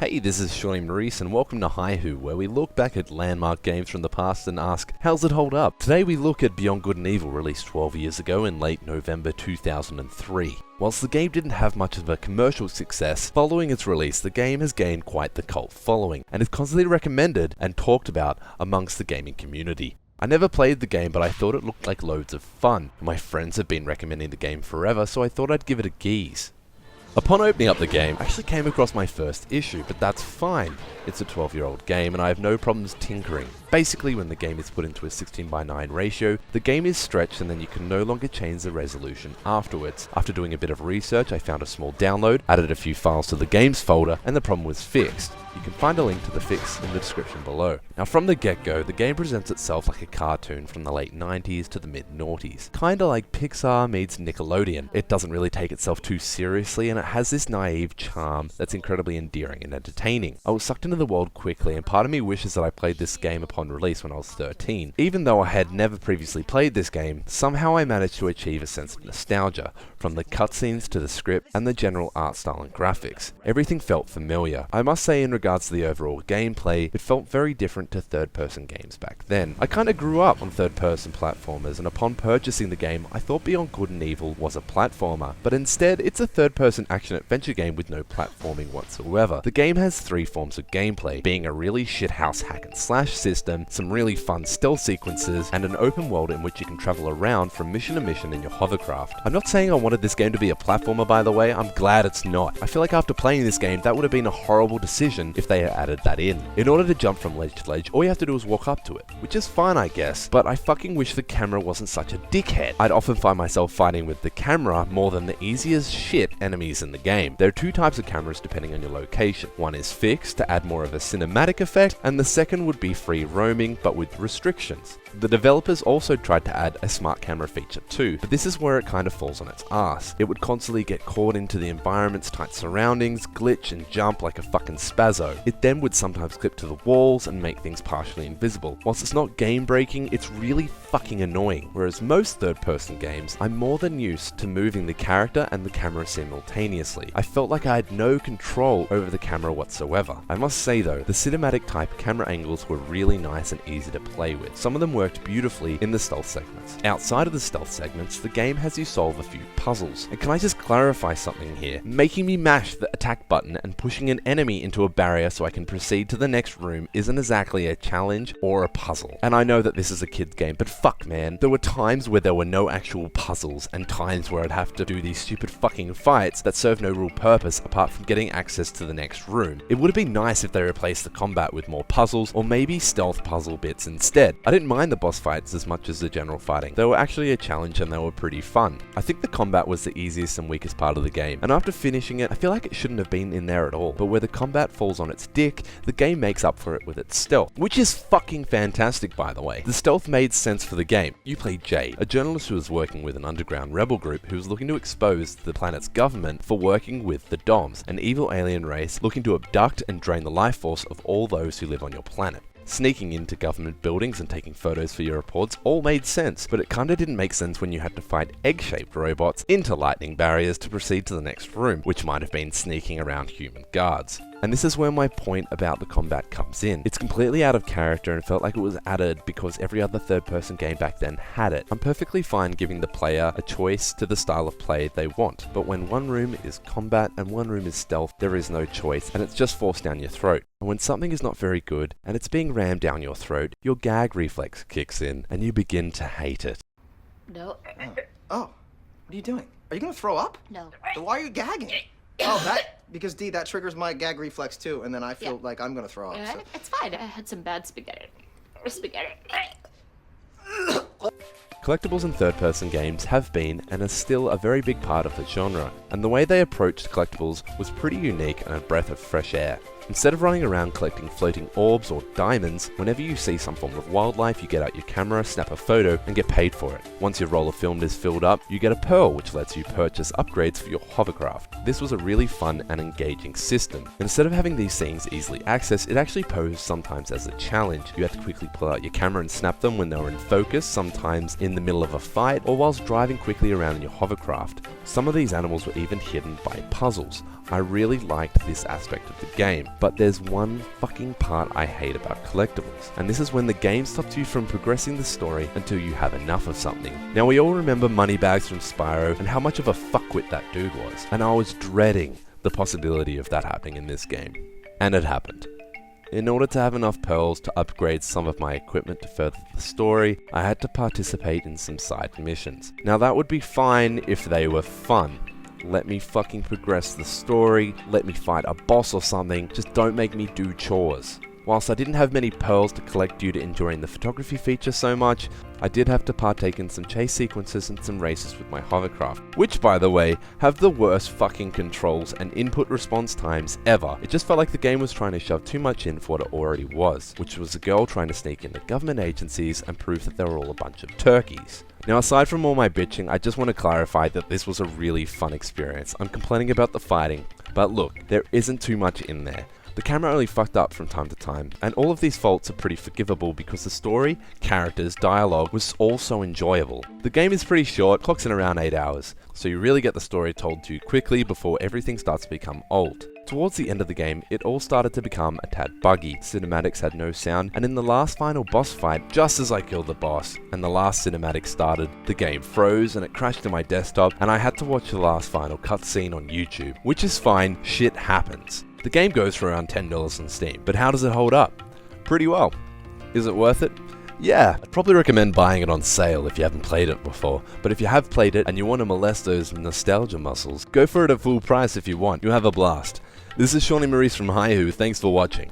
Hey, this is Shawnee Maurice and welcome to Hihu, where we look back at landmark games from the past and ask, how's it hold up? Today we look at Beyond Good and Evil, released 12 years ago in late November 2003. Whilst the game didn't have much of a commercial success, following its release the game has gained quite the cult following, and is constantly recommended and talked about amongst the gaming community. I never played the game, but I thought it looked like loads of fun. My friends have been recommending the game forever, so I thought I'd give it a geeze. Upon opening up the game, I actually came across my first issue, but that's fine. It's a 12-year-old game and I have no problems tinkering. Basically, when the game is put into a 16:9 ratio, the game is stretched and then you can no longer change the resolution afterwards. After doing a bit of research, I found a small download, added a few files to the games folder, and the problem was fixed. You can find a link to the fix in the description below. Now from the get-go, the game presents itself like a cartoon from the late 90s to the mid-noughties. Kinda like Pixar meets Nickelodeon. It doesn't really take itself too seriously and it has this naive charm that's incredibly endearing and entertaining. I was sucked into the world quickly and part of me wishes that I played this game upon release when I was 13. Even though I had never previously played this game, somehow I managed to achieve a sense of nostalgia, from the cutscenes to the script and the general art style and graphics. Everything felt familiar. I must say in regards to the overall gameplay, it felt very different to third-person games back then. I kinda grew up on third-person platformers and upon purchasing the game, I thought Beyond Good and Evil was a platformer, but instead it's a third-person action-adventure game with no platforming whatsoever. The game has three forms of gameplay, being a really shithouse hack-and-slash system, some really fun stealth sequences, and an open world in which you can travel around from mission to mission in your hovercraft. I'm not saying I wanted this game to be a platformer, by the way, I'm glad it's not. I feel like after playing this game, that would have been a horrible decision if they had added that in. In order to jump from ledge to ledge, all you have to do is walk up to it, which is fine I guess, but I fucking wish the camera wasn't such a dickhead. I'd often find myself fighting with the camera more than the easiest shit enemies in the game. There are two types of cameras depending on your location. One is fixed to add more of a cinematic effect, and the second would be free roaming but with restrictions. The developers also tried to add a smart camera feature too, but this is where it kind of falls on its ass. It would constantly get caught into the environment's tight surroundings, glitch and jump like a fucking spazzo. It then would sometimes clip to the walls and make things partially invisible. Whilst it's not game breaking, it's really fucking annoying. Whereas most third-person games, I'm more than used to moving the character and the camera simultaneously. I felt like I had no control over the camera whatsoever. I must say though, the cinematic type camera angles were really nice and easy to play with. Some of them worked beautifully in the stealth segments. Outside of the stealth segments, the game has you solve a few puzzles. And can I just clarify something here? Making me mash the attack button and pushing an enemy into a barrier so I can proceed to the next room isn't exactly a challenge or a puzzle. And I know that this is a kid's game, but fuck man, there were times where there were no actual puzzles and times where I'd have to do these stupid fucking fights that serve no real purpose apart from getting access to the next room. It would have been nice if they replaced the combat with more puzzles or maybe stealth puzzle bits instead. I didn't mind the boss fights as much as the general fighting. They were actually a challenge and they were pretty fun. I think the combat was the easiest and weakest part of the game, and after finishing it, I feel like it shouldn't have been in there at all, but where the combat falls on its dick, the game makes up for it with its stealth, which is fucking fantastic by the way. The stealth made sense for the game. You play Jade, a journalist who was working with an underground rebel group who was looking to expose the planet's government for working with the DOMs, an evil alien race looking to abduct and drain the life force of all those who live on your planet. Sneaking into government buildings and taking photos for your reports all made sense, but it kinda didn't make sense when you had to fight egg-shaped robots into lightning barriers to proceed to the next room, which might have been sneaking around human guards. And this is where my point about the combat comes in. It's completely out of character and felt like it was added because every other third-person game back then had it. I'm perfectly fine giving the player a choice to the style of play they want, but when one room is combat and one room is stealth, there is no choice and it's just forced down your throat. And when something is not very good and it's being rammed down your throat, your gag reflex kicks in and you begin to hate it. No. Oh, what are you doing? Are you gonna throw up? No. Then why are you gagging? Oh, because D, that triggers my gag reflex too, and then I feel like I'm gonna throw up. So. It's fine. I had some bad spaghetti. Collectibles and third-person games have been and are still a very big part of the genre, and the way they approached collectibles was pretty unique and a breath of fresh air. Instead of running around collecting floating orbs or diamonds, whenever you see some form of wildlife, you get out your camera, snap a photo, and get paid for it. Once your roll of film is filled up, you get a pearl, which lets you purchase upgrades for your hovercraft. This was a really fun and engaging system. Instead of having these things easily accessed, it actually posed sometimes as a challenge. You had to quickly pull out your camera and snap them when they were in focus, sometimes in the middle of a fight, or whilst driving quickly around in your hovercraft. Some of these animals were even hidden by puzzles. I really liked this aspect of the game, but there's one fucking part I hate about Collectibles, and this is when the game stops you from progressing the story until you have enough of something. Now we all remember Moneybags from Spyro and how much of a fuckwit that dude was, and I was dreading the possibility of that happening in this game. And it happened. In order to have enough pearls to upgrade some of my equipment to further the story, I had to participate in some side missions. Now that would be fine if they were fun. Let me fucking progress the story, let me fight a boss or something, just don't make me do chores. Whilst I didn't have many pearls to collect due to enjoying the photography feature so much, I did have to partake in some chase sequences and some races with my hovercraft, which by the way, have the worst fucking controls and input response times ever. It just felt like the game was trying to shove too much in for what it already was, which was a girl trying to sneak into government agencies and prove that they were all a bunch of turkeys. Now aside from all my bitching, I just want to clarify that this was a really fun experience. I'm complaining about the fighting, but look, there isn't too much in there. The camera only fucked up from time to time, and all of these faults are pretty forgivable because the story, characters, dialogue was all so enjoyable. The game is pretty short, clocks in around 8 hours, so you really get the story told to you quickly before everything starts to become old. Towards the end of the game, it all started to become a tad buggy, cinematics had no sound, and in the last final boss fight, just as I killed the boss, and the last cinematic started, the game froze and it crashed to my desktop, and I had to watch the last final cutscene on YouTube. Which is fine, shit happens. The game goes for around $10 on Steam, but how does it hold up? Pretty well. Is it worth it? Yeah, I'd probably recommend buying it on sale if you haven't played it before, but if you have played it and you want to molest those nostalgia muscles, go for it at full price if you want, you'll have a blast. This is Shawnee Maurice from Hihu, thanks for watching.